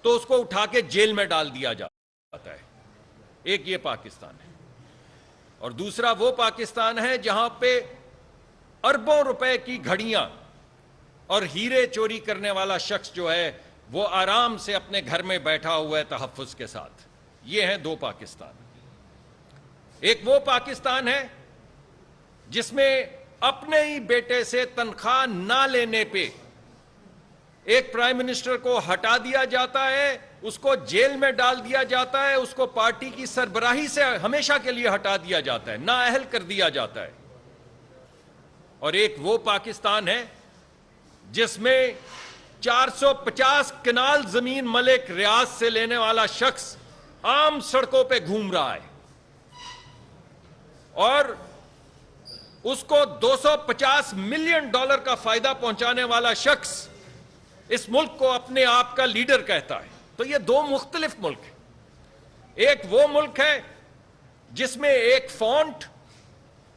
تو اس کو اٹھا کے جیل میں ڈال دیا جاتا ہے. ایک یہ پاکستان ہے. اور دوسرا وہ پاکستان ہے جہاں پہ اربوں روپے کی گھڑیاں اور ہیرے چوری کرنے والا شخص جو ہے وہ آرام سے اپنے گھر میں بیٹھا ہوا ہے تحفظ کے ساتھ. یہ ہیں دو پاکستان. ایک وہ پاکستان ہے جس میں اپنے ہی بیٹے سے تنخواہ نہ لینے پہ ایک پرائم منسٹر کو ہٹا دیا جاتا ہے, اس کو جیل میں ڈال دیا جاتا ہے, اس کو پارٹی کی سربراہی سے ہمیشہ کے لیے ہٹا دیا جاتا ہے, نااہل کر دیا جاتا ہے. اور ایک وہ پاکستان ہے جس میں 450 کنال زمین ملک ریاض سے لینے والا شخص عام سڑکوں پہ گھوم رہا ہے اور اس کو $250 ملین کا فائدہ پہنچانے والا شخص اس ملک کو اپنے آپ کا لیڈر کہتا ہے. تو یہ دو مختلف ملک ہیں. ایک وہ ملک ہے جس میں ایک فونٹ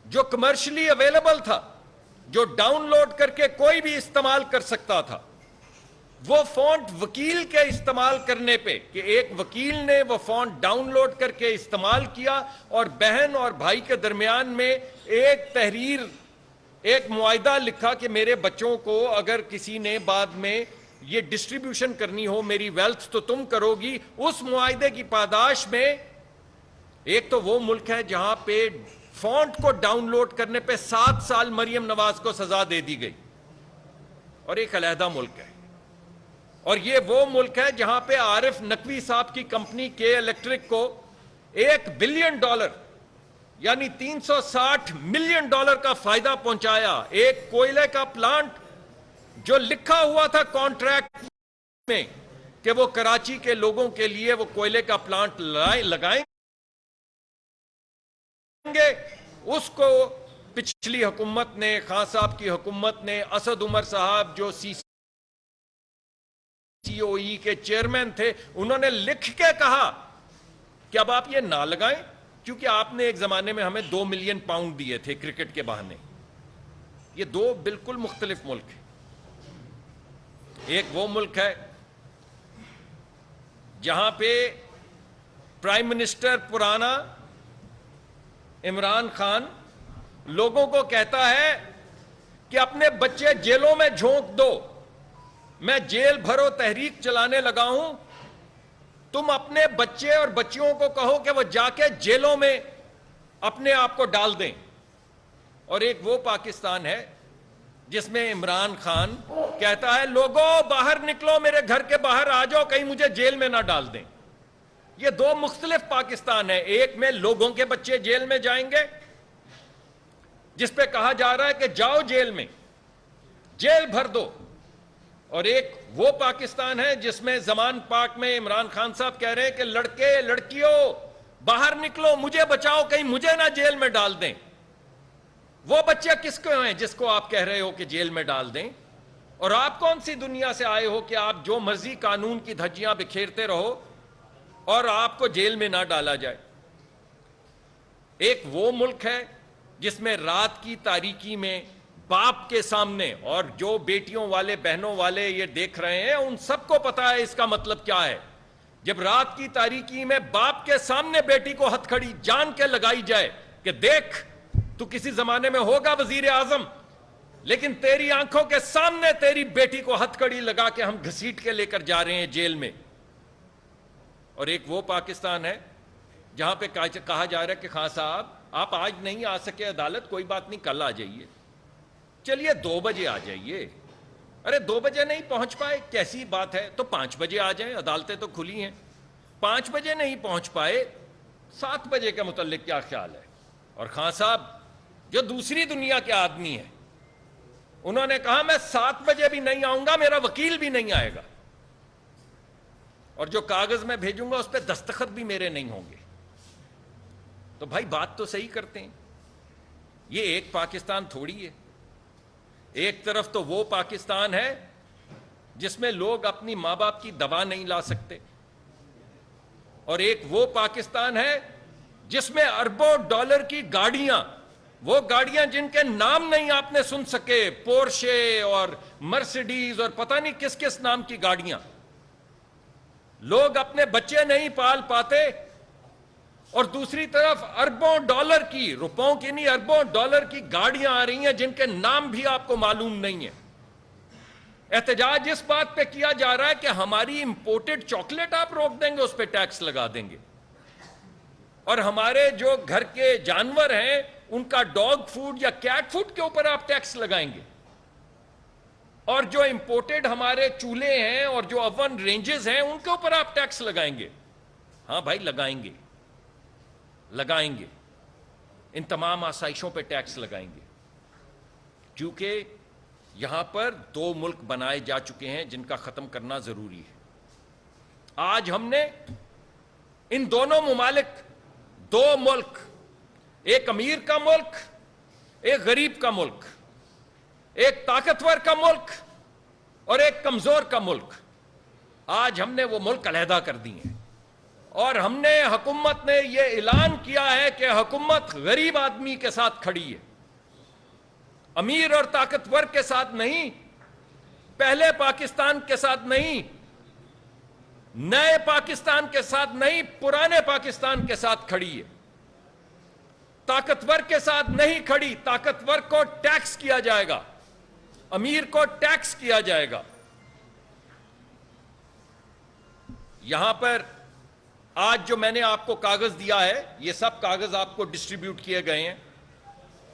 جو کمرشلی اویلیبل تھا, جو ڈاؤن لوڈ کر کے کوئی بھی استعمال کر سکتا تھا, وہ فونٹ وکیل کے استعمال کرنے پہ کہ ایک وکیل نے وہ فونٹ ڈاؤن لوڈ کر کے استعمال کیا اور بہن اور بھائی کے درمیان میں ایک تحریر, ایک معاہدہ لکھا کہ میرے بچوں کو اگر کسی نے بعد میں یہ ڈسٹریبیوشن کرنی ہو, میری ویلتھ تو تم کرو گی. اس معاہدے کی پاداش میں ایک تو وہ ملک ہے جہاں پہ فونٹ کو ڈاؤن لوڈ کرنے پہ 7 سال مریم نواز کو سزا دے دی گئی, اور ایک علیحدہ ملک ہے. اور یہ وہ ملک ہے جہاں پہ عارف نقوی صاحب کی کمپنی کے الیکٹرک کو $1 بلین یعنی $360 ملین کا فائدہ پہنچایا. ایک کوئلے کا پلانٹ جو لکھا ہوا تھا کانٹریکٹ میں کہ وہ کراچی کے لوگوں کے لیے وہ کوئلے کا پلانٹ لگائیں گے, اس کو پچھلی حکومت نے, خان صاحب کی حکومت نے, اسد عمر صاحب جو COE کے چیئرمین تھے, انہوں نے لکھ کے کہا کہ اب آپ یہ نہ لگائیں کیونکہ آپ نے ایک زمانے میں ہمیں $2 ملین دیے تھے کرکٹ کے بہانے. یہ دو بالکل مختلف ملک ہیں. ایک وہ ملک ہے جہاں پہ پرائم منسٹر پرانا عمران خان لوگوں کو کہتا ہے کہ اپنے بچے جیلوں میں جھونک دو, میں جیل بھرو تحریک چلانے لگا ہوں, تم اپنے بچے اور بچیوں کو کہو کہ وہ جا کے جیلوں میں اپنے آپ کو ڈال دیں. اور ایک وہ پاکستان ہے جس میں عمران خان کہتا ہے لوگوں باہر نکلو, میرے گھر کے باہر آ جاؤ, کہیں مجھے جیل میں نہ ڈال دیں. یہ دو مختلف پاکستان ہیں. ایک میں لوگوں کے بچے جیل میں جائیں گے جس پہ کہا جا رہا ہے کہ جاؤ جیل میں, جیل بھر دو, اور ایک وہ پاکستان ہے جس میں زمان پاک میں عمران خان صاحب کہہ رہے ہیں کہ لڑکے لڑکیوں باہر نکلو, مجھے بچاؤ, کہیں مجھے نہ جیل میں ڈال دیں. وہ بچے کس کو ہیں جس کو آپ کہہ رہے ہو کہ جیل میں ڈال دیں؟ اور آپ کون سی دنیا سے آئے ہو کہ آپ جو مرضی قانون کی دھجیاں بکھیرتے رہو اور آپ کو جیل میں نہ ڈالا جائے؟ ایک وہ ملک ہے جس میں رات کی تاریکی میں باپ کے سامنے, اور جو بیٹیوں والے بہنوں والے یہ دیکھ رہے ہیں ان سب کو پتا ہے اس کا مطلب کیا ہے, جب رات کی تاریکی میں باپ کے سامنے بیٹی کو ہتھ کھڑی جان کے لگائی جائے کہ دیکھ تو کسی زمانے میں ہوگا وزیر اعظم, لیکن تیری آنکھوں کے سامنے تیری بیٹی کو ہتھ کڑی لگا کے ہم گھسیٹ کے لے کر جا رہے ہیں جیل میں. اور ایک وہ پاکستان ہے جہاں پہ کہا جا رہا ہے کہ خان صاحب آپ آج نہیں آ سکے عدالت, کوئی بات نہیں, کل آ جائیے, چلیے 2 بجے آ جائیے. ارے 2 بجے نہیں پہنچ پائے, کیسی بات ہے, تو 5 بجے آ جائیں, عدالتیں تو کھلی ہیں. 5 بجے نہیں پہنچ پائے, 7 بجے کے متعلق کیا خیال ہے؟ اور خان صاحب جو دوسری دنیا کے آدمی ہیں انہوں نے کہا میں 7 بجے بھی نہیں آؤں گا, میرا وکیل بھی نہیں آئے گا, اور جو کاغذ میں بھیجوں گا اس پہ دستخط بھی میرے نہیں ہوں گے. تو بھائی بات تو صحیح کرتے ہیں. یہ ایک پاکستان تھوڑی ہے. ایک طرف تو وہ پاکستان ہے جس میں لوگ اپنی ماں باپ کی دوا نہیں لا سکتے, اور ایک وہ پاکستان ہے جس میں اربوں ڈالر کی گاڑیاں, وہ گاڑیاں جن کے نام نہیں آپ نے سن سکے, پورشے اور مرسیڈیز اور پتہ نہیں کس کس نام کی گاڑیاں, لوگ اپنے بچے نہیں پال پاتے، اور دوسری طرف اربوں ڈالر کی، روپوں کی نہیں، اربوں ڈالر کی گاڑیاں آ رہی ہیں جن کے نام بھی آپ کو معلوم نہیں ہے۔ احتجاج اس بات پہ کیا جا رہا ہے کہ ہماری امپورٹڈ چاکلیٹ آپ روک دیں گے، اس پہ ٹیکس لگا دیں گے، اور ہمارے جو گھر کے جانور ہیں ان کا ڈاگ فوڈ یا کیٹ فوڈ کے اوپر آپ ٹیکس لگائیں گے، اور جو امپورٹڈ ہمارے چولہے ہیں اور جو اوون رینجز ہیں ان کے اوپر آپ ٹیکس لگائیں گے۔ ہاں بھائی لگائیں گے، لگائیں گے، ان تمام آسائشوں پہ ٹیکس لگائیں گے، کیونکہ یہاں پر دو ملک بنائے جا چکے ہیں جن کا ختم کرنا ضروری ہے۔ آج ہم نے ان دونوں ممالک، دو ملک، ایک امیر کا ملک، ایک غریب کا ملک، ایک طاقتور کا ملک اور ایک کمزور کا ملک، آج ہم نے وہ ملک علیحدہ کر دی ہیں، اور ہم نے، حکومت نے یہ اعلان کیا ہے کہ حکومت غریب آدمی کے ساتھ کھڑی ہے، امیر اور طاقتور کے ساتھ نہیں، پہلے پاکستان کے ساتھ نہیں، نئے پاکستان کے ساتھ نہیں، پرانے پاکستان کے ساتھ کھڑی ہے، طاقتور کے ساتھ نہیں کھڑی۔ طاقتور کو ٹیکس کیا جائے گا، امیر کو ٹیکس کیا جائے گا۔ یہاں پر آج جو میں نے آپ کو کاغذ دیا ہے، یہ سب کاغذ آپ کو ڈسٹریبیوٹ کیے گئے ہیں،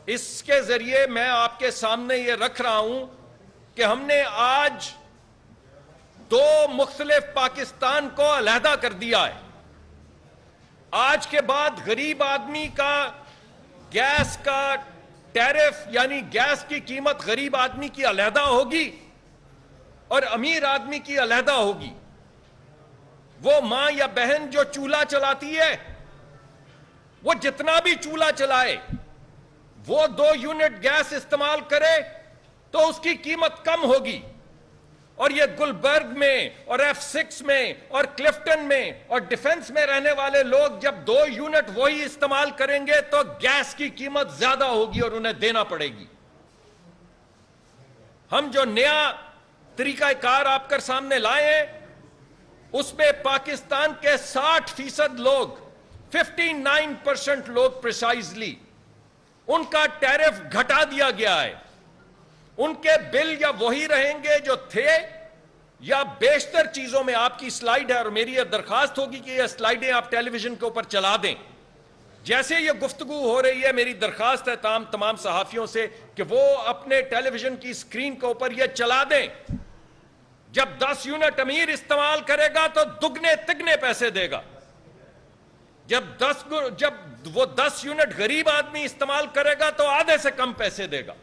اس کے ذریعے میں آپ کے سامنے یہ رکھ رہا ہوں کہ ہم نے آج دو مختلف پاکستان کو علیحدہ کر دیا ہے۔ آج کے بعد غریب آدمی کا گیس کا ٹیرف، یعنی گیس کی قیمت غریب آدمی کی علیحدہ ہوگی اور امیر آدمی کی علیحدہ ہوگی۔ وہ ماں یا بہن جو چولہا چلاتی ہے، وہ جتنا بھی چولہا چلائے، وہ 2 یونٹ گیس استعمال کرے تو اس کی قیمت کم ہوگی، اور یہ گلبرگ میں اور F6 میں اور کلفٹن میں اور ڈیفنس میں رہنے والے لوگ جب 2 یونٹ وہی استعمال کریں گے تو گیس کی قیمت زیادہ ہوگی اور انہیں دینا پڑے گی۔ ہم جو نیا طریقہ کار آپ کر سامنے لائے ہیں، اس میں پاکستان کے 60% لوگ، 59% لوگ پریسائزلی، ان کا ٹیرف گھٹا دیا گیا ہے۔ ان کے بل یا وہی رہیں گے جو تھے یا بیشتر چیزوں میں، آپ کی سلائیڈ ہے اور میری یہ درخواست ہوگی کہ یہ سلائیڈیں آپ ٹیلی ویژن کے اوپر چلا دیں۔ جیسے یہ گفتگو ہو رہی ہے، میری درخواست ہے تمام صحافیوں سے کہ وہ اپنے ٹیلی ویژن کی سکرین کے اوپر یہ چلا دیں۔ جب 10 یونٹ امیر استعمال کرے گا تو دگنے تگنے پیسے دے گا، جب وہ 10 یونٹ غریب آدمی استعمال کرے گا تو آدھے سے کم پیسے دے گا۔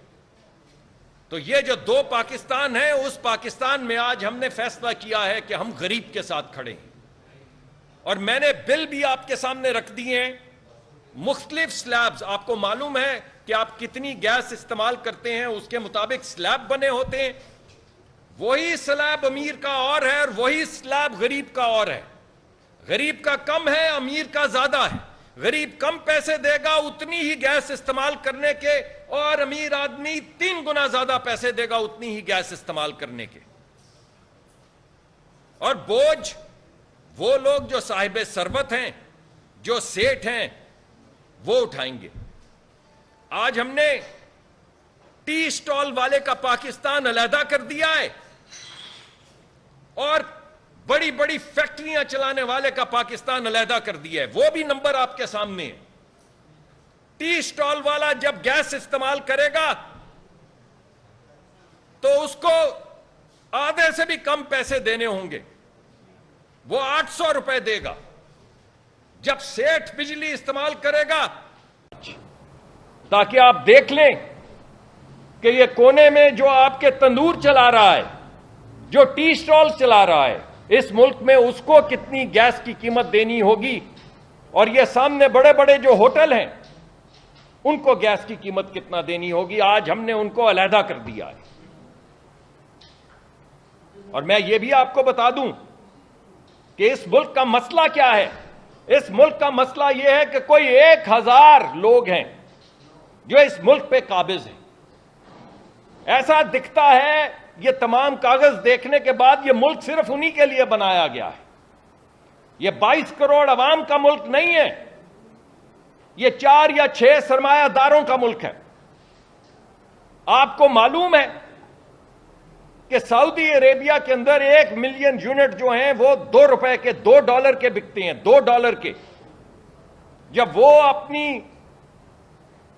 تو یہ جو دو پاکستان ہیں، اس پاکستان میں آج ہم نے فیصلہ کیا ہے کہ ہم غریب کے ساتھ کھڑے ہیں، اور میں نے بل بھی آپ کے سامنے رکھ دیے ہیں، مختلف سلیبز۔ آپ کو معلوم ہے کہ آپ کتنی گیس استعمال کرتے ہیں، اس کے مطابق سلیب بنے ہوتے ہیں۔ وہی سلیب امیر کا اور ہے اور وہی سلیب غریب کا اور ہے۔ غریب کا کم ہے، امیر کا زیادہ ہے۔ غریب کم پیسے دے گا اتنی ہی گیس استعمال کرنے کے، اور امیر آدمی 3 گنا زیادہ پیسے دے گا اتنی ہی گیس استعمال کرنے کے۔ اور بوجھ وہ لوگ جو صاحب ثروت ہیں، جو سیٹھ ہیں، وہ اٹھائیں گے۔ آج ہم نے ٹی سٹال والے کا پاکستان علیحدہ کر دیا ہے، اور بڑی بڑی فیکٹریاں چلانے والے کا پاکستان علیحدہ کر دیا ہے۔ وہ بھی نمبر آپ کے سامنے ہے۔ ٹی سٹال والا جب گیس استعمال کرے گا تو اس کو آدھے سے بھی کم پیسے دینے ہوں گے، وہ 800 روپے دے گا۔ جب سیٹھ بجلی استعمال کرے گا، تاکہ آپ دیکھ لیں کہ یہ کونے میں جو آپ کے تندور چلا رہا ہے، جو ٹی سٹال چلا رہا ہے، اس ملک میں اس کو کتنی گیس کی قیمت دینی ہوگی، اور یہ سامنے بڑے بڑے جو ہوٹل ہیں ان کو گیس کی قیمت کتنا دینی ہوگی۔ آج ہم نے ان کو علیحدہ کر دیا ہے۔ اور میں یہ بھی آپ کو بتا دوں کہ اس ملک کا مسئلہ کیا ہے۔ اس ملک کا مسئلہ یہ ہے کہ کوئی 1000 لوگ ہیں جو اس ملک پہ قابض ہیں۔ ایسا دکھتا ہے یہ تمام کاغذ دیکھنے کے بعد یہ ملک صرف انہی کے لیے بنایا گیا ہے۔ یہ 22 کروڑ عوام کا ملک نہیں ہے، یہ 4 یا 6 سرمایہ داروں کا ملک ہے۔ آپ کو معلوم ہے کہ سعودی عربیہ کے اندر 1 ملین یونٹ جو ہیں وہ $2 کے، $2 کے بکتے ہیں، $2 کے۔ جب وہ اپنی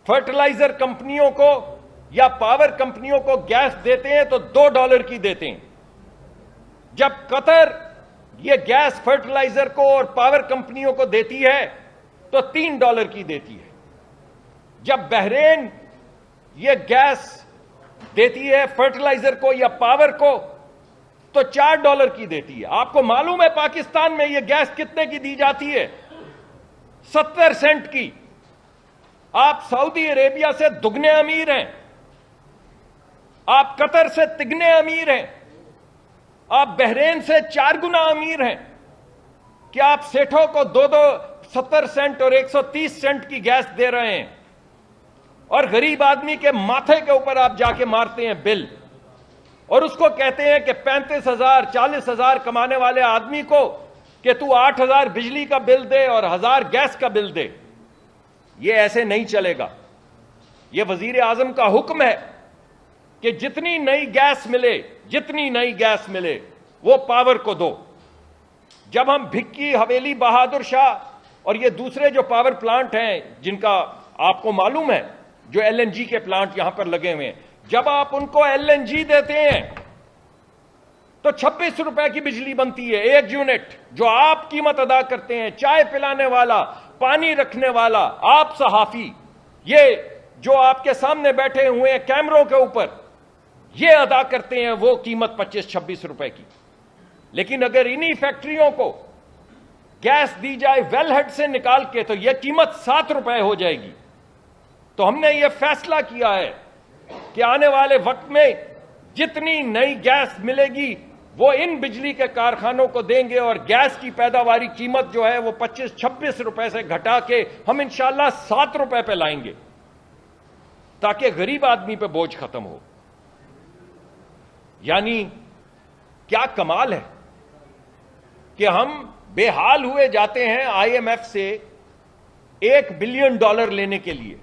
فرٹیلائزر کمپنیوں کو یا پاور کمپنیوں کو گیس دیتے ہیں تو $2 کی دیتے ہیں۔ جب قطر یہ گیس فرٹیلائزر کو اور پاور کمپنیوں کو دیتی ہے تو $3 کی دیتی ہے۔ جب بحرین یہ گیس دیتی ہے فرٹیلائزر کو یا پاور کو تو $4 کی دیتی ہے۔ آپ کو معلوم ہے پاکستان میں یہ گیس کتنے کی دی جاتی ہے؟ 70 سینٹ کی۔ آپ سعودی عربیہ سے دگنے امیر ہیں، آپ قطر سے تگنے امیر ہیں، آپ بحرین سے 4 گنا امیر ہیں کہ آپ سیٹھوں کو 70 سینٹ اور 130 سینٹ کی گیس دے رہے ہیں، اور غریب آدمی کے ماتھے کے اوپر آپ جا کے مارتے ہیں بل، اور اس کو کہتے ہیں کہ 35,000 40,000 کمانے والے آدمی کو کہ تو 8,000 بجلی کا بل دے اور 1,000 گیس کا بل دے۔ یہ ایسے نہیں چلے گا۔ یہ وزیر اعظم کا حکم ہے کہ جتنی نئی گیس ملے وہ پاور کو دو۔ جب ہم بھکی، حویلی، بہادر شاہ اور یہ دوسرے جو پاور پلانٹ ہیں جن کا آپ کو معلوم ہے، جو LNG کے پلانٹ یہاں پر لگے ہوئے ہیں، جب آپ ان کو LNG دیتے ہیں تو $26 کی بجلی بنتی ہے 1 یونٹ، جو آپ قیمت ادا کرتے ہیں۔ چائے پلانے والا، پانی رکھنے والا، آپ صحافی، یہ جو آپ کے سامنے بیٹھے ہوئے ہیں کیمروں کے اوپر، یہ ادا کرتے ہیں وہ قیمت $25-26 کی۔ لیکن اگر انہی فیکٹریوں کو گیس دی جائے ویل ہیڈ سے نکال کے تو یہ قیمت $7 ہو جائے گی۔ تو ہم نے یہ فیصلہ کیا ہے کہ آنے والے وقت میں جتنی نئی گیس ملے گی وہ ان بجلی کے کارخانوں کو دیں گے، اور گیس کی پیداواری قیمت جو ہے وہ $25-26 سے گھٹا کے ہم انشاءاللہ $7 پہ لائیں گے، تاکہ غریب آدمی پہ بوجھ ختم ہو۔ یعنی کیا کمال ہے کہ ہم بے حال ہوئے جاتے ہیں IMF سے $1 بلین لینے کے لیے،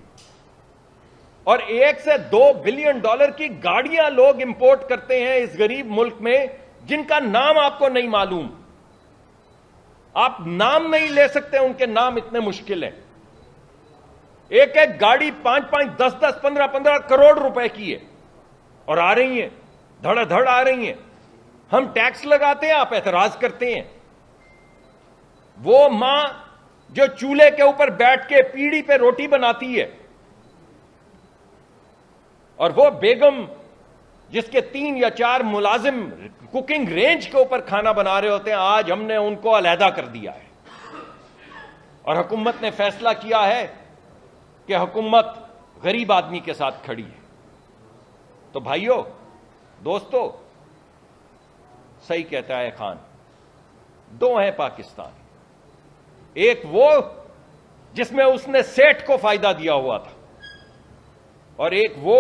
اور $1 سے $2 بلین کی گاڑیاں لوگ امپورٹ کرتے ہیں اس غریب ملک میں جن کا نام آپ کو نہیں معلوم۔ آپ نام نہیں لے سکتے، ان کے نام اتنے مشکل ہیں۔ ایک گاڑی 5-5 10-10 15-15 کروڑ روپے کی ہے، اور آ رہی ہیں دھڑا دھڑ آ رہی ہیں۔ ہم ٹیکس لگاتے ہیں، آپ اعتراض کرتے ہیں۔ وہ ماں جو چولہے کے اوپر بیٹھ کے پیڑھی پہ روٹی بناتی ہے، اور وہ بیگم جس کے 3 یا 4 ملازم کوکنگ رینج کے اوپر کھانا بنا رہے ہوتے ہیں، آج ہم نے ان کو علیحدہ کر دیا ہے، اور حکومت نے فیصلہ کیا ہے کہ حکومت غریب آدمی کے ساتھ کھڑی ہے۔ تو بھائیو، دوستو، صحیح کہتا ہے خان، 2 ہیں پاکستان، ایک وہ جس میں اس نے سیٹھ کو فائدہ دیا ہوا تھا، اور ایک وہ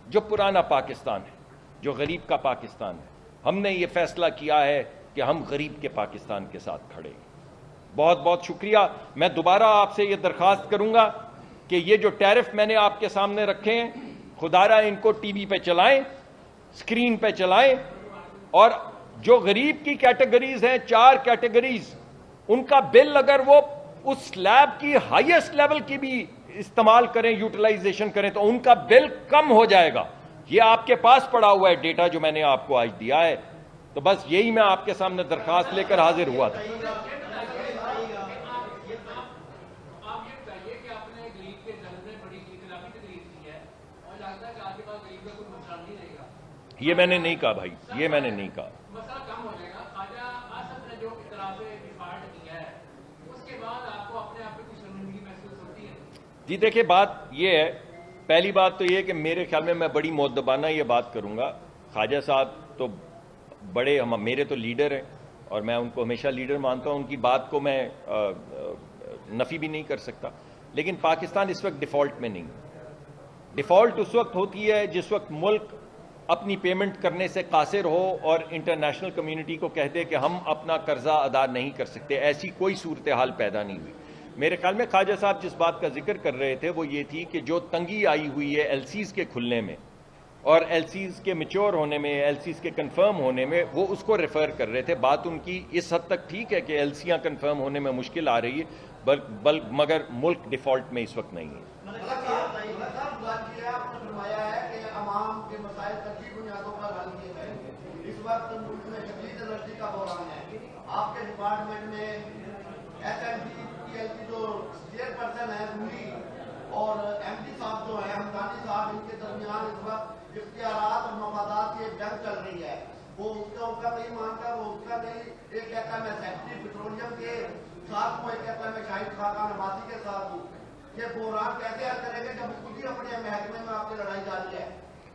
جو پرانا پاکستان ہے، جو غریب کا پاکستان ہے۔ ہم نے یہ فیصلہ کیا ہے کہ ہم غریب کے پاکستان کے ساتھ کھڑے ہیں۔ بہت بہت شکریہ۔ میں دوبارہ آپ سے یہ درخواست کروں گا کہ یہ جو ٹیرف میں نے آپ کے سامنے رکھے ہیں، خدارہ ان کو ٹی وی پہ چلائیں، اسکرین پہ چلائیں، اور جو غریب کی کیٹیگریز ہیں 4 کیٹیگریز، ان کا بل اگر وہ اس سلیب کی ہائیسٹ لیول کی بھی استعمال کریں، یوٹیلائزیشن کریں، تو ان کا بل کم ہو جائے گا۔ یہ آپ کے پاس پڑا ہوا ہے ڈیٹا جو میں نے آپ کو آج دیا ہے۔ تو بس یہی میں آپ کے سامنے درخواست لے کر حاضر ہوا تھا۔ یہ میں نے نہیں کہا بھائی، یہ میں نے نہیں کہا۔ جی دیکھیں، بات یہ ہے، پہلی بات تو یہ کہ میرے خیال میں بڑی مؤدبانہ یہ بات کروں گا۔ خواجہ صاحب تو بڑے میرے تو لیڈر ہیں، اور میں ان کو ہمیشہ لیڈر مانتا ہوں، ان کی بات کو میں نفی بھی نہیں کر سکتا، لیکن پاکستان اس وقت ڈیفالٹ میں نہیں۔ ڈیفالٹ اس وقت ہوتی ہے جس وقت ملک اپنی پیمنٹ کرنے سے قاصر ہو اور انٹرنیشنل کمیونٹی کو کہہ دے کہ ہم اپنا قرضہ ادا نہیں کر سکتے. ایسی کوئی صورتحال پیدا نہیں ہوئی. میرے خیال میں خواجہ صاحب جس بات کا ذکر کر رہے تھے وہ یہ تھی کہ جو تنگی آئی ہوئی ہے ایل سیز کے کھلنے میں اور ایل سیز کے میچور ہونے میں, ایل سیز کے کنفرم ہونے میں, وہ اس کو ریفر کر رہے تھے. بات ان کی اس حد تک ٹھیک ہے کہ ایل سیاں کنفرم ہونے میں مشکل آ رہی ہے, مگر ملک ڈیفالٹ میں اس وقت نہیں ہے. اس وقت ملک میں شدید الرجی کا بحران ہے. آپ کے ڈپارٹمنٹ میں S M D P L کی جو چیئر پرسن ہے رولی اور ایم ڈی صاحب جو ہیں ہمدانی صاحب, ان کے درمیان اس وقت اختیارات اور مفادات کی ایک جنگ چل رہی ہے. وہ اس کا نہیں مانتا, وہ اس کا نہیں. ایک کہتا ہے میں سیکٹری پیٹرولیم کے ساتھ ہوں, ایک کہتا ہے میں شاہد خاقان عباسی کے ساتھ ہوں. یہ بحران کیسے حل کریں گے جب خود ہی اپنے محکمے میں آپ کی لڑائی جاری ہے؟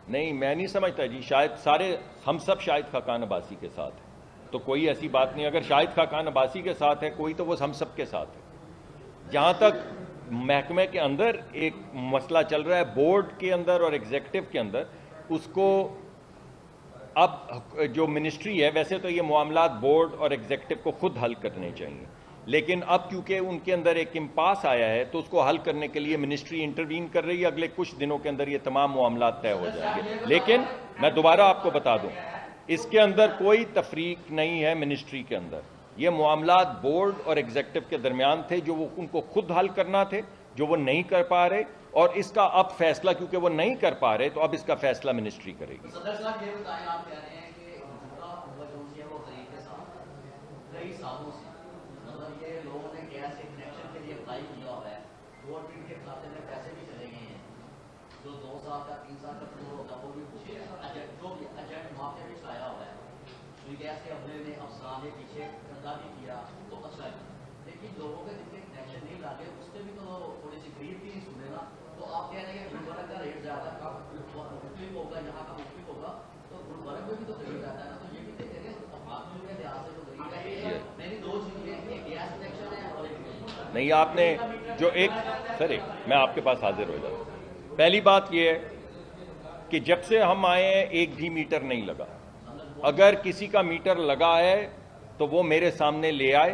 نہیں, میں نہیں سمجھتا جی. شاید سارے ہم سب شاہد خاقان عباسی کے ساتھ ہیں, تو کوئی ایسی بات نہیں. اگر شاہد خاقان عباسی کے ساتھ ہے کوئی, تو وہ ہم سب کے ساتھ ہے. جہاں تک محکمے کے اندر ایک مسئلہ چل رہا ہے بورڈ کے اندر اور ایگزیکٹو کے اندر, اس کو اب جو منسٹری ہے, ویسے تو یہ معاملات بورڈ اور ایگزیکٹو کو خود حل کرنے چاہیے, لیکن اب کیونکہ ان کے اندر ایک امپاس آیا ہے تو اس کو حل کرنے کے لیے منسٹری انٹروین کر رہی ہے. اگلے کچھ دنوں کے اندر یہ تمام معاملات طے ہو جائیں گے. لیکن میں دوبارہ آپ کو بتا دوں, اس کے اندر کوئی تفریق نہیں ہے منسٹری کے اندر. یہ معاملات بورڈ اور ایگزیکٹو کے درمیان تھے جو وہ ان کو خود حل کرنا تھے, جو وہ نہیں کر پا رہے, اور اس کا اب فیصلہ کیونکہ وہ نہیں کر پا رہے تو اب اس کا فیصلہ منسٹری کرے گی. صدر صاحب یہ بتائیں, آپ کہہ رہے ہیں کہ وہ غریب کے ساتھ کئی سالوں سے مطلب یہ لوگوں نے گیس کے کنیکشن کے لیے اپلائی کیا ہوا ہے, گورنمنٹ کے کھاتے میں پیسے بھی چلے گئے ہیں, جو 2 سال کا 3 سال کا ٹور ہوتا ہے وہ بھی جو بھی ایجنٹ وہاں پہ بھی چھایا ہوا ہے. سوئی گیس کے عملے نے افسران کے پیچھے دھندا بھی کیا تو اچھا ہے, لیکن لوگوں کے جن کے کنیکشن نہیں لاگے اس پہ بھی تو تھوڑی سی گریب بھی نہیں سنے نا. تو آپ کہہ رہے ہیں کہ گلبرگ کا ریٹ زیادہ مختلف ہوگا, یہاں کا مختلف ہوگا, تو گلبرگ میں بھی تو غریب رہتا ہے نا. تو یہ بھی دیکھیں گے آپ کے لحاظ سے جو غریب ہے میری 2 چیزیں, ایک گیس کنیکشن ہے اور ایک نہیں. آپ نے جو ایک میں آپ کے پاس حاضر ہو جاتا ہوں. پہلی بات یہ ہے کہ جب سے ہم آئے ہیں ایک بھی میٹر نہیں لگا. اگر کسی کا میٹر لگا ہے تو وہ میرے سامنے لے آئے.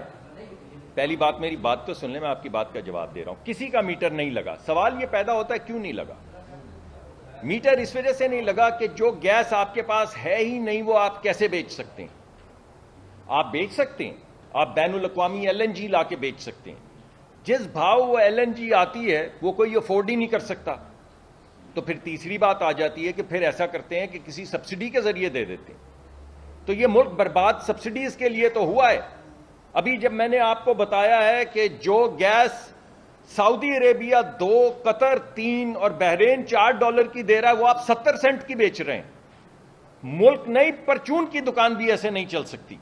پہلی بات, میری بات تو سن لیں, میں آپ کی بات کا جواب دے رہا ہوں. کسی کا میٹر نہیں لگا. سوال یہ پیدا ہوتا ہے کیوں نہیں لگا. میٹر اس وجہ سے نہیں لگا کہ جو گیس آپ کے پاس ہے ہی نہیں وہ آپ کیسے بیچ سکتے ہیں. آپ بیچ سکتے ہیں, آپ بین الاقوامی ایل این جی لا کے بیچ سکتے ہیں. جس بھاؤ وہ ایل این جی آتی ہے وہ کوئی افورڈ ہی نہیں کر سکتا. تو پھر تیسری بات آ جاتی ہے کہ پھر ایسا کرتے ہیں کہ کسی سبسڈی کے ذریعے دے دیتے ہیں. تو یہ ملک برباد سبسڈیز کے لیے تو ہوا ہے. ابھی جب میں نے آپ کو بتایا ہے کہ جو گیس سعودی عربیہ 2, قطر 3 اور بحرین $4 کی دے رہا ہے وہ آپ 70 سینٹ کی بیچ رہے ہیں. ملک نہیں, پرچون کی دکان بھی ایسے نہیں چل سکتی.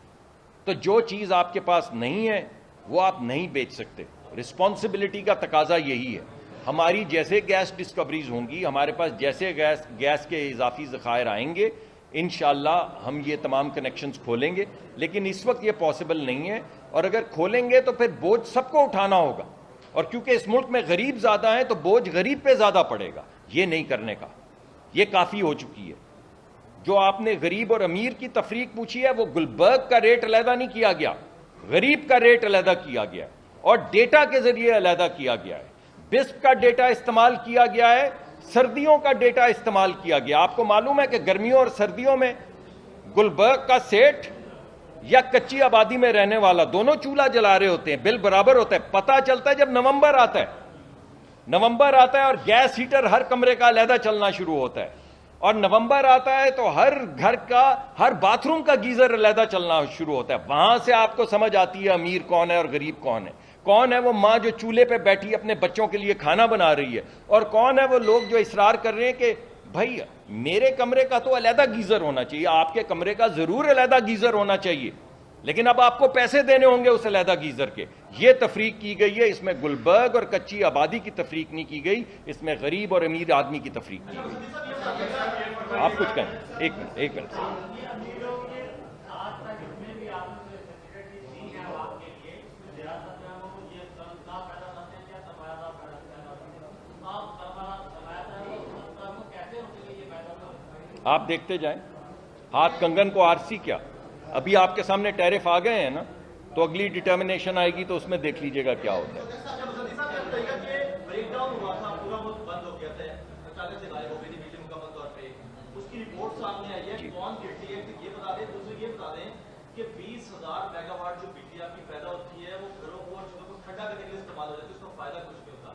تو جو چیز آپ کے پاس نہیں ہے وہ آپ نہیں بیچ سکتے. رسپانسبلٹی کا تقاضا یہی ہے. ہماری جیسے گیس ڈسکوریز ہوں گی, ہمارے پاس جیسے گیس کے اضافی ذخائر آئیں گے, انشاءاللہ ہم یہ تمام کنیکشنز کھولیں گے. لیکن اس وقت یہ پاسبل نہیں ہے, اور اگر کھولیں گے تو پھر بوجھ سب کو اٹھانا ہوگا. اور کیونکہ اس ملک میں غریب زیادہ ہیں تو بوجھ غریب پہ زیادہ پڑے گا. یہ نہیں کرنے کا, یہ کافی ہو چکی ہے. جو آپ نے غریب اور امیر کی تفریق پوچھی ہے, وہ گلبرگ کا ریٹ علیحدہ نہیں کیا گیا, غریب کا ریٹ علیحدہ کیا گیا ہے اور ڈیٹا کے ذریعے علیحدہ کیا گیا ہے. بسپ کا ڈیٹا استعمال کیا گیا ہے, سردیوں کا ڈیٹا استعمال کیا گیا. آپ کو معلوم ہے کہ گرمیوں اور سردیوں میں گلبرگ کا سیٹ یا کچی آبادی میں رہنے والا دونوں چولہا جلا رہے ہوتے ہیں, بل برابر ہوتا ہے. پتہ چلتا ہے جب نومبر آتا ہے اور گیس ہیٹر ہر کمرے کا علیحدہ چلنا شروع ہوتا ہے, اور نومبر آتا ہے تو ہر گھر کا, ہر باتھ روم کا گیزر علیحدہ چلنا شروع ہوتا ہے. وہاں سے آپ کو سمجھ آتی ہے امیر کون ہے اور غریب کون ہے. کون ہے وہ ماں جو چولہے پہ بیٹھی اپنے بچوں کے لیے کھانا بنا رہی ہے, اور کون ہے وہ لوگ جو اصرار کر رہے ہیں کہ بھائی میرے کمرے کا تو علیحدہ گیزر ہونا چاہیے, آپ کے کمرے کا ضرور علیحدہ گیزر ہونا چاہیے, لیکن اب آپ کو پیسے دینے ہوں گے اس علیحدہ گیزر کے. یہ تفریق کی گئی ہے. اس میں گلبرگ اور کچی آبادی کی تفریق نہیں کی گئی, اس میں غریب اور امیر آدمی کی تفریق کی گئی. آپ کچھ کہیں, ایک منٹ آپ دیکھتے جائیں, ہاتھ کنگن کو آرسی کیا, ابھی آپ کے سامنے ٹیرف آ گئے ہیں نا, تو اگلی ڈٹرمنیشن آئے گی تو اس میں دیکھ لیجئے گا کیا ہوتا ہے. کہ 20,000 میگا واٹ جو بجلی آپ کی پیدا ہوتی ہے وہ گھروں کو اور چیزوں کو ٹھنڈا کرنے کے لیے استعمال ہو جاتی ہے, اس کا فائدہ کچھ نہیں ہوتا.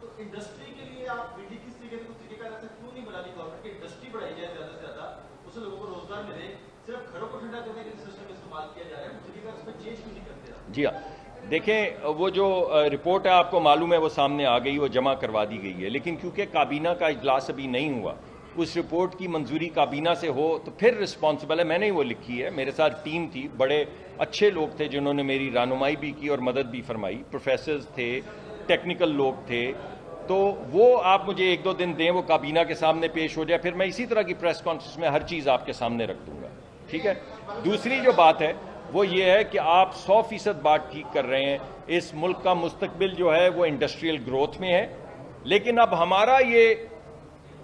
تو انڈسٹری کے لیے آپ بجلی کس طریقے سے کچھ طریقہ ایسا کیوں نہیں بنا رہی گورنمنٹ کہ انڈسٹری بڑھائی جائے زیادہ سے زیادہ, اس سے لوگوں کو روزگار ملے, صرف گھروں کو ٹھنڈا کرنے کے لیے سسٹم استعمال کیا جا رہا ہے, طریقہ اس میں چینج کیوں نہیں کرتے آپ؟ جی ہاں, دیکھیں وہ جو رپورٹ ہے آپ کو معلوم ہے وہ سامنے آ گئی, وہ جمع کروا دی گئی ہے, لیکن کیونکہ کابینہ کا اجلاس ابھی نہیں ہوا, اس رپورٹ کی منظوری کابینہ سے ہو تو پھر رسپانسبل ہے. میں نے وہ لکھی ہے, میرے ساتھ ٹیم تھی, بڑے اچھے لوگ تھے جنہوں نے میری رہنمائی بھی کی اور مدد بھی فرمائی, پروفیسرز تھے, ٹیکنیکل لوگ تھے, تو وہ آپ مجھے 1-2 دن دیں, وہ کابینہ کے سامنے پیش ہو جائے, پھر میں اسی طرح کی پریس کانفرنس میں ہر چیز آپ کے سامنے رکھ دوں گا, ٹھیک ہے. دوسری جو بات ہے وہ یہ ہے کہ آپ 100% بات ٹھیک کر رہے ہیں, اس ملک کا مستقبل جو ہے وہ انڈسٹریل گروتھ میں ہے, لیکن اب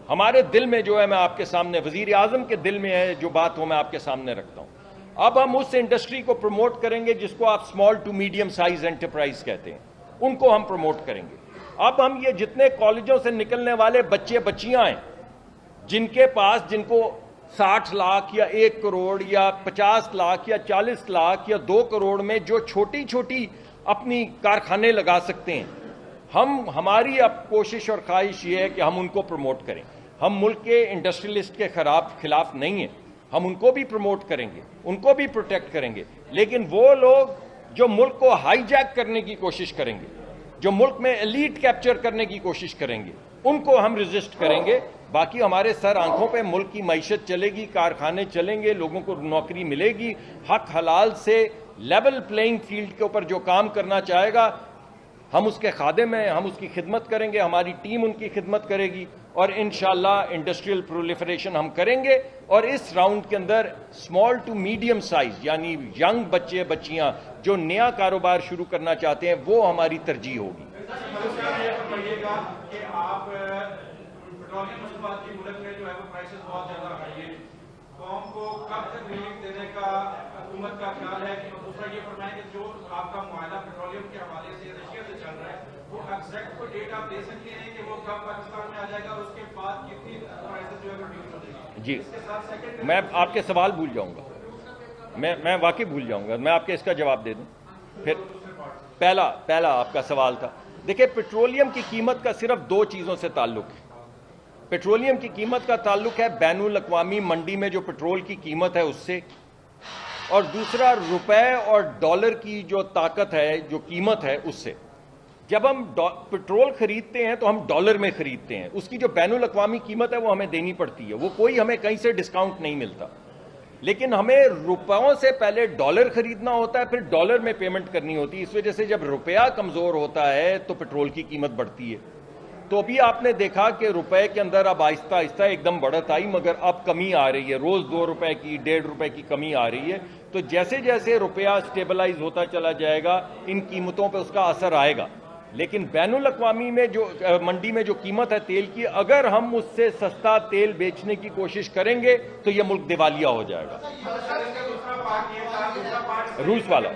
ہمارے دل میں جو ہے, میں آپ کے سامنے, وزیر اعظم کے دل میں ہے جو بات وہ میں آپ کے سامنے رکھتا ہوں. اب ہم اس انڈسٹری کو پروموٹ کریں گے جس کو آپ small to medium size enterprise کہتے ہیں, ان کو ہم پروموٹ کریں گے. اب ہم یہ جتنے کالجوں سے نکلنے والے بچے بچیاں ہیں جن کو 60 لاکھ یا 1 کروڑ یا 50 لاکھ یا 40 لاکھ یا 2 کروڑ میں جو چھوٹی چھوٹی اپنی کارخانے لگا سکتے ہیں, ہماری اب کوشش اور خواہش یہ ہے کہ ہم ان کو پروموٹ کریں. ہم ملک کے انڈسٹریلسٹ کے خلاف نہیں ہیں, ہم ان کو بھی پروموٹ کریں گے, ان کو بھی پروٹیکٹ کریں گے, لیکن وہ لوگ جو ملک کو ہائی جیک کرنے کی کوشش کریں گے, جو ملک میں ایلیٹ کیپچر کرنے کی کوشش کریں گے, ان کو ہم ریزسٹ کریں گے. باقی ہمارے سر آنکھوں پہ ملک کی معیشت چلے گی, کارخانے چلیں گے, لوگوں کو نوکری ملے گی, حق حلال سے لیول پلینگ فیلڈ کے اوپر جو کام کرنا چاہے گا ہم اس کے خادم ہیں, ہم اس کی خدمت کریں گے, ہماری ٹیم ان کی خدمت کرے گی, اور انشاءاللہ انڈسٹریل پرولیفریشن ہم کریں گے. اور اس راؤنڈ کے اندر اسمال ٹو میڈیم سائز یعنی ینگ بچے بچیاں جو نیا کاروبار شروع کرنا چاہتے ہیں وہ ہماری ترجیح ہوگی. قوم کو کب تک ریلیف دینے کا حکومت کا خیال ہے, کہ دوسرا یہ فرمائیں کہ جو آپ کا معاہدہ پیٹرولیم کے حوالے سے رشیا سے چل رہا ہے وہ ایگزیکٹ کوئی ڈیٹ آپ دے سکتے ہیں کہ وہ کب پاکستان میں آ جائے گا اور اس کے بعد کتنی پرائسز جو ہے پروڈیوس ہو جائے گی؟ جی, میں آپ کے سوال بھول جاؤں گا, میں واقعی بھول جاؤں گا, میں آپ کے اس کا جواب دے دوں. پھر پہلا آپ کا سوال تھا, دیکھیں پیٹرولیم کی قیمت کا صرف 2 چیزوں سے تعلق ہے. پیٹرولیم کی قیمت کا تعلق ہے بین الاقوامی منڈی میں جو پیٹرول کی قیمت ہے اس سے, اور دوسرا روپے اور ڈالر کی جو طاقت ہے, جو قیمت ہے اس سے. جب ہم پیٹرول خریدتے ہیں تو ہم ڈالر میں خریدتے ہیں, اس کی جو بین الاقوامی قیمت ہے وہ ہمیں دینی پڑتی ہے, وہ کوئی ہمیں کہیں سے ڈسکاؤنٹ نہیں ملتا. لیکن ہمیں روپیوں سے پہلے ڈالر خریدنا ہوتا ہے, پھر ڈالر میں پیمنٹ کرنی ہوتی ہے. اس وجہ سے جب روپیہ کمزور ہوتا ہے تو پیٹرول کی قیمت بڑھتی ہے. تو ابھی آپ نے دیکھا کہ روپے کے اندر اب آہستہ آہستہ ایک دم بڑھت آئی, مگر اب کمی آ رہی ہے, روز 2 روپے کی 1.5 روپے کی کمی آ رہی ہے. تو جیسے جیسے روپیہ سٹیبلائز ہوتا چلا جائے گا ان قیمتوں پہ اس کا اثر آئے گا. لیکن بین الاقوامی میں جو منڈی میں جو قیمت ہے تیل کی, اگر ہم اس سے سستا تیل بیچنے کی کوشش کریں گے تو یہ ملک دیوالیہ ہو جائے گا. روس والا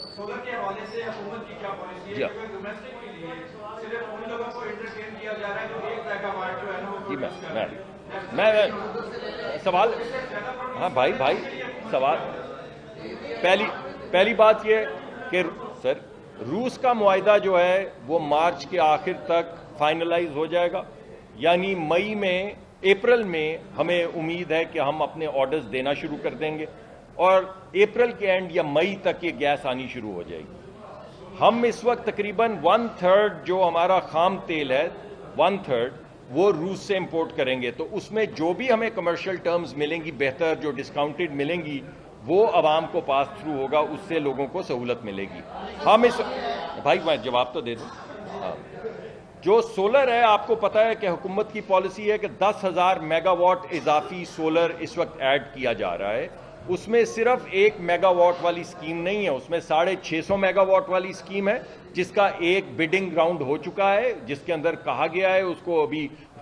سولر کے حوالے سے حکومت کی کیا پالیسی ہے کہ ڈومیسٹک کے لیے صرف ان لوگوں کو انٹرٹین کیا جا رہا ہے جو 1 میگا واٹ جو ہے نا وہ پروڈیوس کر رہے ہیں؟ میں سوال, ہاں بھائی سوال, پہلی بات یہ کہ سر روس کا معاہدہ جو ہے وہ مارچ کے آخر تک فائنلائز ہو جائے گا, یعنی اپریل میں ہمیں امید ہے کہ ہم اپنے آرڈرز دینا شروع کر دیں گے, اور اپریل کے اینڈ یا مئی تک یہ گیس آنی شروع ہو جائے گی. ہم اس وقت تقریباً 1/3 جو ہمارا خام تیل ہے 1/3 وہ روس سے امپورٹ کریں گے. تو اس میں جو بھی ہمیں کمرشل ٹرمز ملیں گی بہتر, جو ڈسکاؤنٹڈ ملیں گی, وہ عوام کو پاس تھرو ہوگا, اس سے لوگوں کو سہولت ملے گی. ہم اس بھائی میں جواب تو دے دوں. جو سولر ہے آپ کو پتا ہے کہ حکومت کی پالیسی ہے کہ 10,000 میگا واٹ اضافی سولر اس وقت ایڈ کیا جا رہا ہے. اس میں صرف 1 میگا واٹ والی اسکیم نہیں ہے, اس میں 650 میگا واٹ والی اسکیم ہے جس کا ایک بڈنگ راؤنڈ ہو چکا ہے, جس کے اندر کہا گیا ہے اس کو ابھی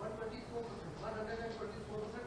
124%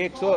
100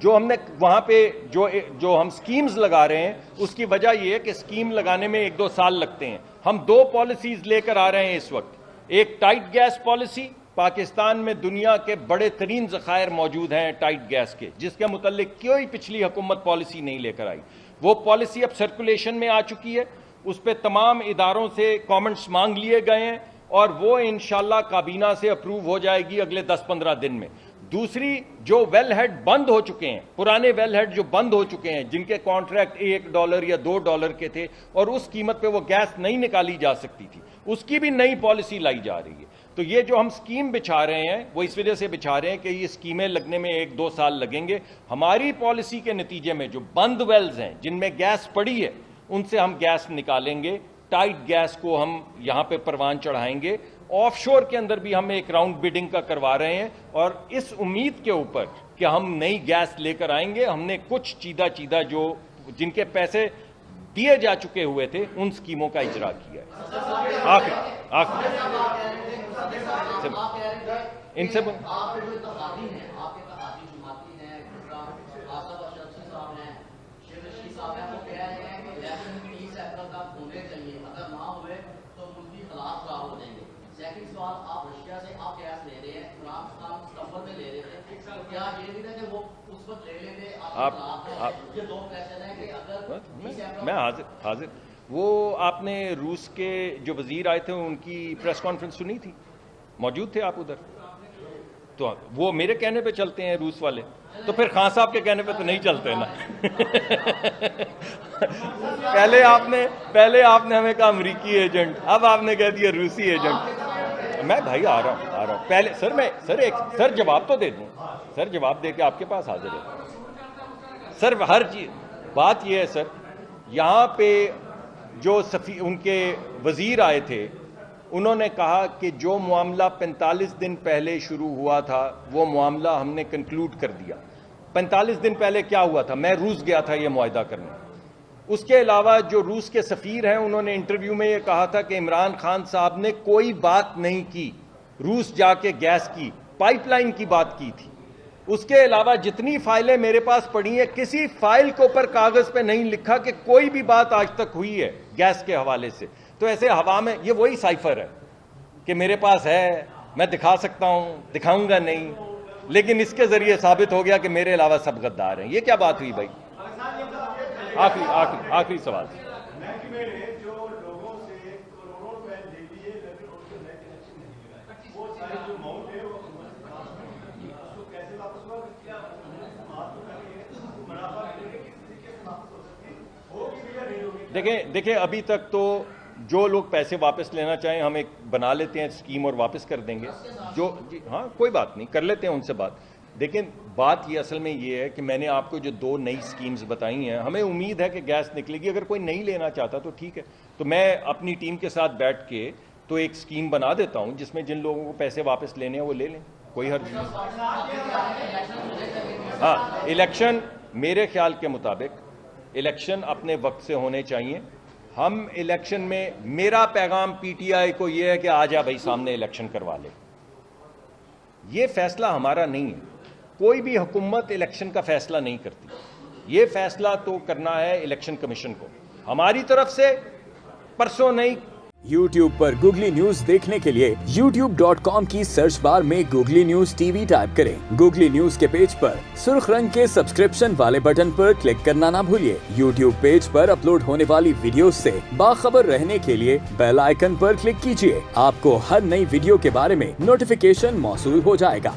جو ہم نے وہاں پہ جو ہم سکیمز لگا رہے ہیں اس کی وجہ یہ ہے کہ سکیم لگانے میں 1-2 سال لگتے ہیں. ہم 2 پالیسیز لے کر آ رہے ہیں اس وقت. ایک ٹائٹ گیس پالیسی, پاکستان میں دنیا کے بڑے ترین ذخائر موجود ہیں ٹائٹ گیس کے, جس کے متعلق کوئی پچھلی حکومت پالیسی نہیں لے کر آئی. وہ پالیسی اب سرکولیشن میں آ چکی ہے, اس پہ تمام اداروں سے کامنٹس مانگ لیے گئے ہیں اور وہ انشاءاللہ کابینہ سے اپروو ہو جائے گی اگلے 10-15 دن میں. دوسری, جو ویل ہیڈ بند ہو چکے ہیں, پرانے ویل ہیڈ جو بند ہو چکے ہیں, جن کے کانٹریکٹ $1 یا $2 کے تھے اور اس قیمت پہ وہ گیس نہیں نکالی جا سکتی تھی, اس کی بھی نئی پالیسی لائی جا رہی ہے. تو یہ جو ہم سکیم بچھا رہے ہیں وہ اس وجہ سے بچھا رہے ہیں کہ یہ سکیمیں لگنے میں 1-2 سال لگیں گے. ہماری پالیسی کے نتیجے میں جو بند ویلز ہیں جن میں گیس پڑی ہے ان سے ہم گیس نکالیں گے. ٹائٹ گیس کو ہم یہاں پہ پروان چڑھائیں گے. آف شور کے اندر بھی ہم ایک راؤنڈ بیڈنگ کا کروا رہے ہیں اور اس امید کے اوپر کہ ہم نئی گیس لے کر آئیں گے. ہم نے کچھ چیدہ جو جن کے پیسے دیے جا چکے ہوئے تھے ان سکیموں کا اجرا کیا ہے. ان سے آپ رشیا سے آپ گیس لے رہے ہیں, ستمبر میں لے رہے تھے, کیا یہ نہیں تھا کہ وہ اس وقت لے لیتے آپ یہ 2 پیسے ہیں کہ اگر میں حاضر وہ آپ نے روس کے جو وزیر آئے تھے ان کی پریس کانفرنس سنی تھی, موجود تھے آپ ادھر؟ تو وہ میرے کہنے پہ چلتے ہیں روس والے, تو پھر خان صاحب کے کہنے پہ تو نہیں چلتے نا. پہلے آپ نے ہمیں کہا امریکی ایجنٹ, اب آپ نے کہہ دیا روسی ایجنٹ. میں بھائی آ رہا ہوں پہلے سر جواب تو دے دوں, سر جواب دے کے آپ کے پاس حاضر ہے سر. ہر چیز بات یہ ہے سر, یہاں پہ جو ان کے وزیر آئے تھے انہوں نے کہا کہ جو معاملہ 45 دن پہلے شروع ہوا تھا وہ معاملہ ہم نے کنکلوڈ کر دیا. 45 دن پہلے کیا ہوا تھا؟ میں روس گیا تھا یہ معاہدہ کرنے. اس کے علاوہ جو روس کے سفیر ہیں انہوں نے انٹرویو میں یہ کہا تھا کہ عمران خان صاحب نے کوئی بات نہیں کی روس جا کے گیس کی, پائپ لائن کی بات کی تھی. اس کے علاوہ جتنی فائلیں میرے پاس پڑی ہیں کسی فائل کے اوپر کاغذ پہ نہیں لکھا کہ کوئی بھی بات آج تک ہوئی ہے گیس کے حوالے سے. تو ایسے ہوا میں یہ وہی سائفر ہے کہ میرے پاس ہے, میں دکھا سکتا ہوں, دکھاؤں گا نہیں, لیکن اس کے ذریعے ثابت ہو گیا کہ میرے علاوہ سب غدار ہیں. یہ کیا بات ہوئی بھائی؟ آخری سوال. دیکھیں ابھی تک تو جو لوگ پیسے واپس لینا چاہیں ہم ایک بنا لیتے ہیں اسکیم اور واپس کر دیں گے. ہاں کوئی بات نہیں, کر لیتے ہیں ان سے بات. دیکھیں بات یہ اصل میں یہ ہے کہ میں نے آپ کو جو 2 نئی سکیمز بتائی ہیں, ہمیں امید ہے کہ گیس نکلے گی. اگر کوئی نہیں لینا چاہتا تو ٹھیک ہے, تو میں اپنی ٹیم کے ساتھ بیٹھ کے تو ایک سکیم بنا دیتا ہوں جس میں جن لوگوں کو پیسے واپس لینے ہیں وہ لے لیں, کوئی حرج نہیں. ہاں الیکشن میرے خیال کے مطابق الیکشن اپنے وقت سے ہونے چاہیے. ہم الیکشن میں, میرا پیغام پی ٹی آئی کو یہ ہے کہ آ جا بھائی سامنے الیکشن کروا لے. یہ فیصلہ ہمارا نہیں ہے, کوئی بھی حکومت الیکشن کا فیصلہ نہیں کرتی. یہ فیصلہ تو کرنا ہے الیکشن کمیشن کو. ہماری طرف سے پرسوں نہیں. YouTube پر گوگلی نیوز دیکھنے کے لیے youtube.com کی سرچ بار میں googly news T V type کریں. گوگلی نیوز کے پیج پر سرخ رنگ کے سبسکرپشن والے بٹن پر کلک کرنا نہ بھولیے. YouTube پیج پر اپلوڈ ہونے والی ویڈیوز سے باخبر رہنے کے لیے بیل آئیکن پر کلک کیجیے. آپ کو ہر نئی ویڈیو کے بارے میں نوٹیفیکیشن موصول ہو جائے گا.